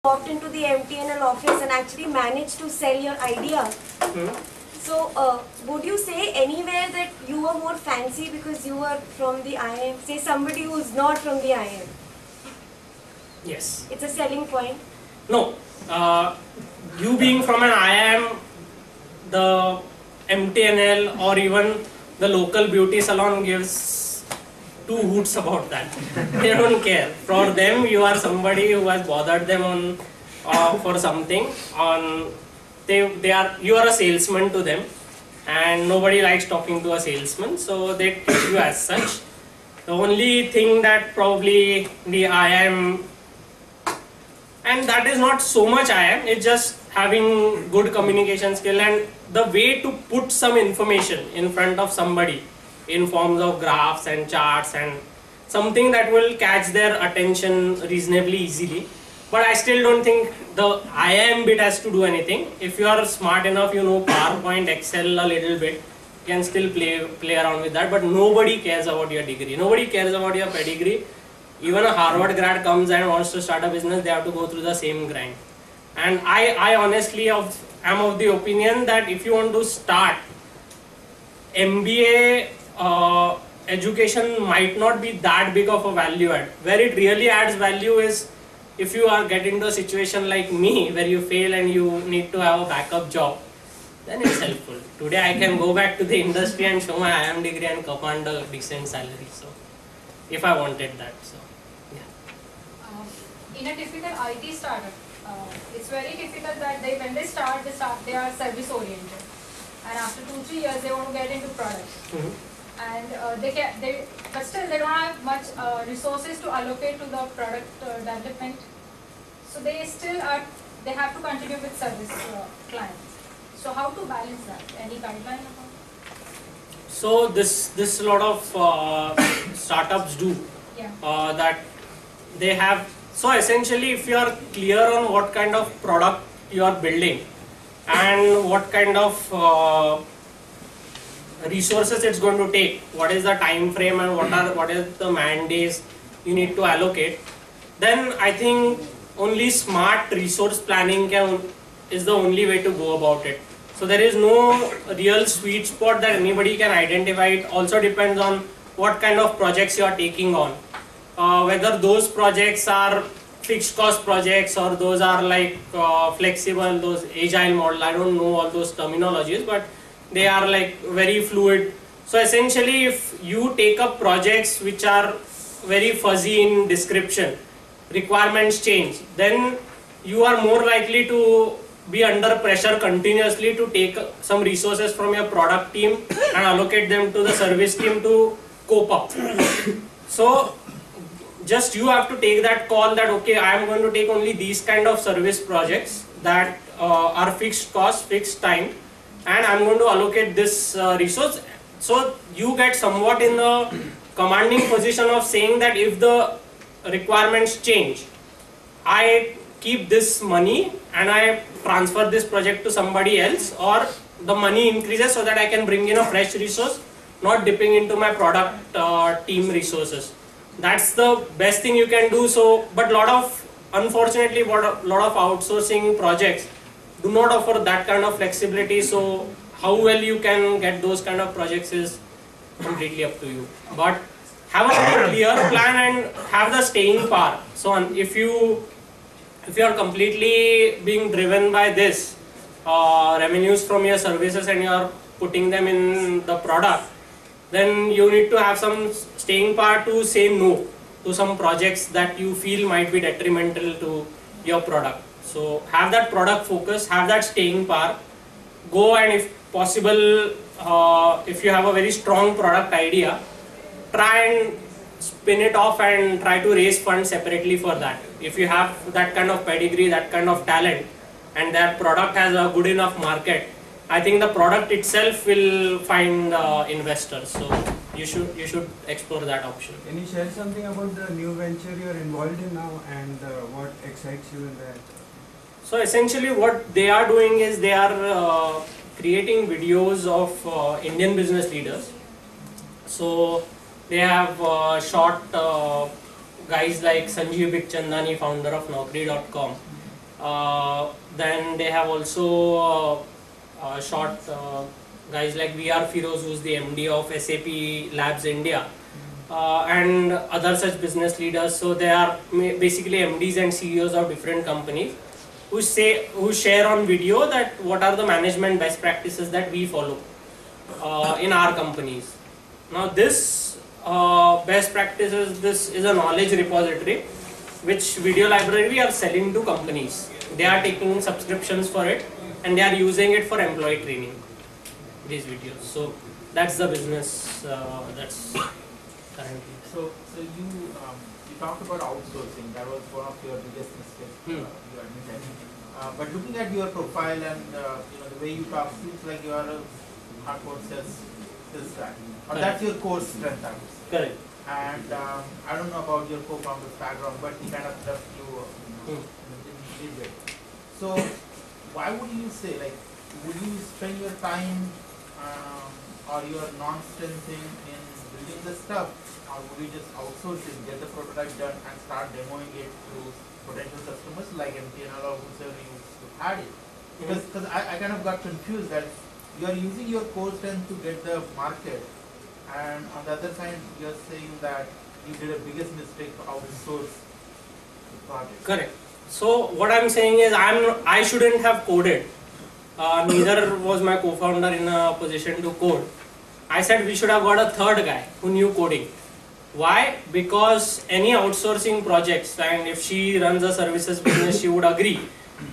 walked into the MTNL office and actually managed to sell your idea. So, would you say anywhere that you were more fancy because you were from the IIM? Say somebody who is not from the IIM. Yes. It's a selling point. No. You being from an IIM, the MTNL or even the local beauty salon gives two hoots about that. They don't care. For them, you are somebody who has bothered them on for something. You are a salesman to them, and nobody likes talking to a salesman, so they treat you as such. The only thing that probably the IIM, and that is not so much IIM, it's just having good communication skill and the way to put some information in front of somebody in forms of graphs and charts and something that will catch their attention reasonably easily. But I still don't think the IIM bit has to do anything. If you are smart enough, you know PowerPoint, Excel a little bit, you can still play around with that. But nobody cares about your degree. Nobody cares about your pedigree. Even a Harvard grad comes and wants to start a business, they have to go through the same grind. And I honestly am of the opinion that if you want to start, MBA education might not be that big of a value add. Where it really adds value is if you are getting into a situation like me where you fail and you need to have a backup job, then it's helpful. Today I can go back to the industry and show my IIM degree and command a decent salary. So, if I wanted that, so yeah. In a typical IT startup, it's very difficult that when they start, they are service oriented, and after 2-3 years they want to get into products. And but still they don't have much resources to allocate to the product development. So they have to continue with service clients. So how to balance that? Any guideline about it? So this a lot of startups do. Yeah. That they have. So essentially, if you are clear on what kind of product you are building and what kind of resources it's going to take, what is the time frame and what is the man days you need to allocate, then I think only smart resource planning is the only way to go about it. So there is no real sweet spot that anybody can identify. It also depends on what kind of projects you are taking on, whether those projects are fixed cost projects or those are like flexible, those agile model. I don't know all those terminologies, but they are like very fluid. So essentially, if you take up projects which are very fuzzy in description, requirements change, then you are more likely to be under pressure continuously to take some resources from your product team and allocate them to the service team to cope up. So just you have to take that call that okay, I am going to take only these kind of service projects that are fixed cost, fixed time, and I am going to allocate this resource. So you get somewhat in the commanding position of saying that if the requirements change, I keep this money and I transfer this project to somebody else, or the money increases so that I can bring in a fresh resource, not dipping into my product team resources. That's the best thing you can do. So, but unfortunately, a lot of outsourcing projects do not offer that kind of flexibility. So how well you can get those kind of projects is completely up to you. But have a clear plan and have the staying power. So if you are completely being driven by this revenues from your services and you are putting them in the product, then you need to have some staying power to say no to some projects that you feel might be detrimental to your product. So have that product focus, have that staying power, go and if possible, if you have a very strong product idea, try and spin it off and try to raise funds separately for that. If you have that kind of pedigree, that kind of talent, and that product has a good enough market, I think the product itself will find investors. So you should explore that option. Can you share something about the new venture you are involved in now and what excites you in that? So essentially what they are doing is they are creating videos of Indian business leaders. So they have shot guys like Sanjeev Bikhchandani, founder of Naukri.com. Then they have also shot guys like VR Firoz, who's the MD of SAP Labs India, and other such business leaders. So they are basically MDs and CEOs of different companies who share on video that what are the management best practices that we follow in our companies. Now this best practices, this is a knowledge repository which video library we are selling to companies. They are taking subscriptions for it and they are using it for employee training, these videos. So that's the business that's currently. So you talked about outsourcing. That was one of your biggest mistakes. You admitted. But looking at your profile and the way you talk, seems like you are a hardcore sales guy. Or that's your core strength, I would say. Correct. And I don't know about your co-founder's background, but he kind of left you in it. So why would you say, like, would you spend your time or your non-strength in building the stuff, or would you just outsource it, get the prototype done and start demoing it to potential customers like MTNL or whoever you had it? Because I kind of got confused that you are using your core strength to get the market, and on the other side you are saying that you did a biggest mistake to outsource the project. Correct. So what I'm saying is I shouldn't have coded. Neither was my co-founder in a position to code. I said we should have got a third guy who knew coding. Why? Because any outsourcing projects, and if she runs a services business, she would agree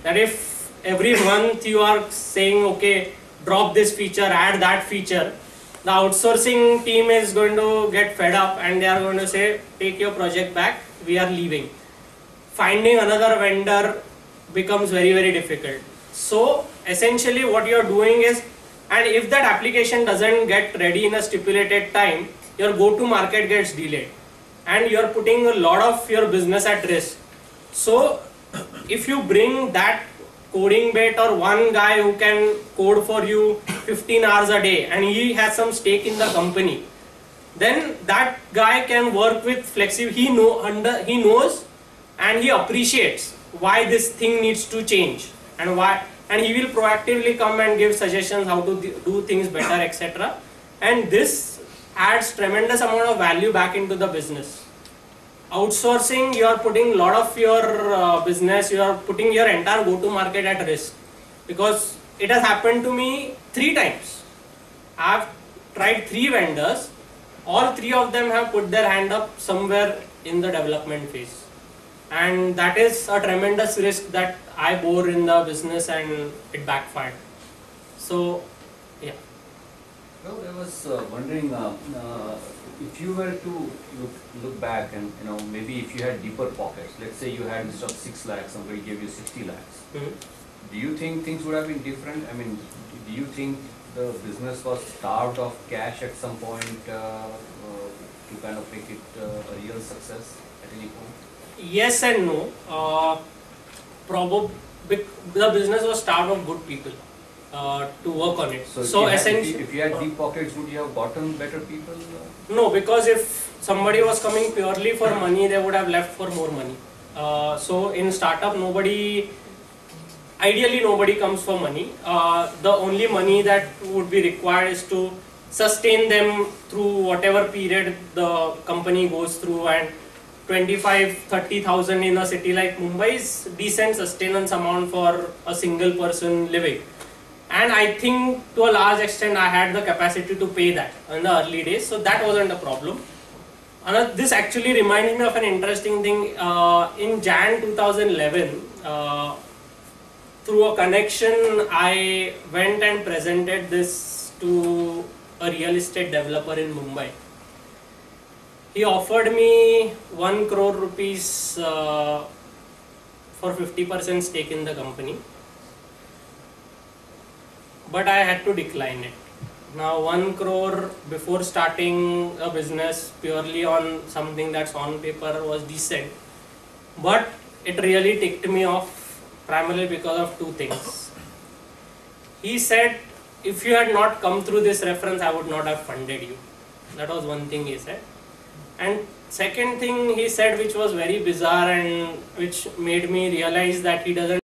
that if every month you are saying, okay, drop this feature, add that feature, the outsourcing team is going to get fed up and they are going to say, take your project back, we are leaving. Finding another vendor becomes very, very difficult. So essentially what you are doing is, and if that application doesn't get ready in a stipulated time, your go-to market gets delayed and you are putting a lot of your business at risk. So if you bring that coding bait or one guy who can code for you 15 hours a day and he has some stake in the company, then that guy can work with flexible. He knows and he appreciates why this thing needs to change and why, and he will proactively come and give suggestions how to do things better, etc. And this adds tremendous amount of value back into the business. Outsourcing, you are putting a lot of your business, you are putting your entire go-to market at risk, because it has happened to me 3 times. I have tried 3 vendors, all 3 of them have put their hand up somewhere in the development phase, and that is a tremendous risk that I bore in the business and it backfired. So yeah. Well, I was wondering if you were to look back and maybe if you had deeper pockets, let's say you had instead of 6 lakhs, somebody gave you 60 lakhs. Do you think things would have been different? I mean, do you think the business was starved of cash at some point to kind of make it a real success at any point? Yes and no. Probably the business was starved of good people to work on it. So essentially, if you had deep pockets, would you have gotten better people? No, because if somebody was coming purely for money, they would have left for more money. So in startup, ideally nobody comes for money. The only money that would be required is to sustain them through whatever period the company goes through, and 25,000-30,000 in a city like Mumbai is decent sustenance amount for a single person living. And I think to a large extent I had the capacity to pay that in the early days, so that wasn't a problem. This actually reminds me of an interesting thing. In Jan 2011, through a connection, I went and presented this to a real estate developer in Mumbai. He offered me 1 crore rupees for 50% stake in the company, but I had to decline it. Now 1 crore before starting a business purely on something that's on paper was decent, but it really ticked me off primarily because of 2 things. He said, if you had not come through this reference, I would not have funded you. That was one thing he said. And second thing he said, which was very bizarre and which made me realize that he doesn't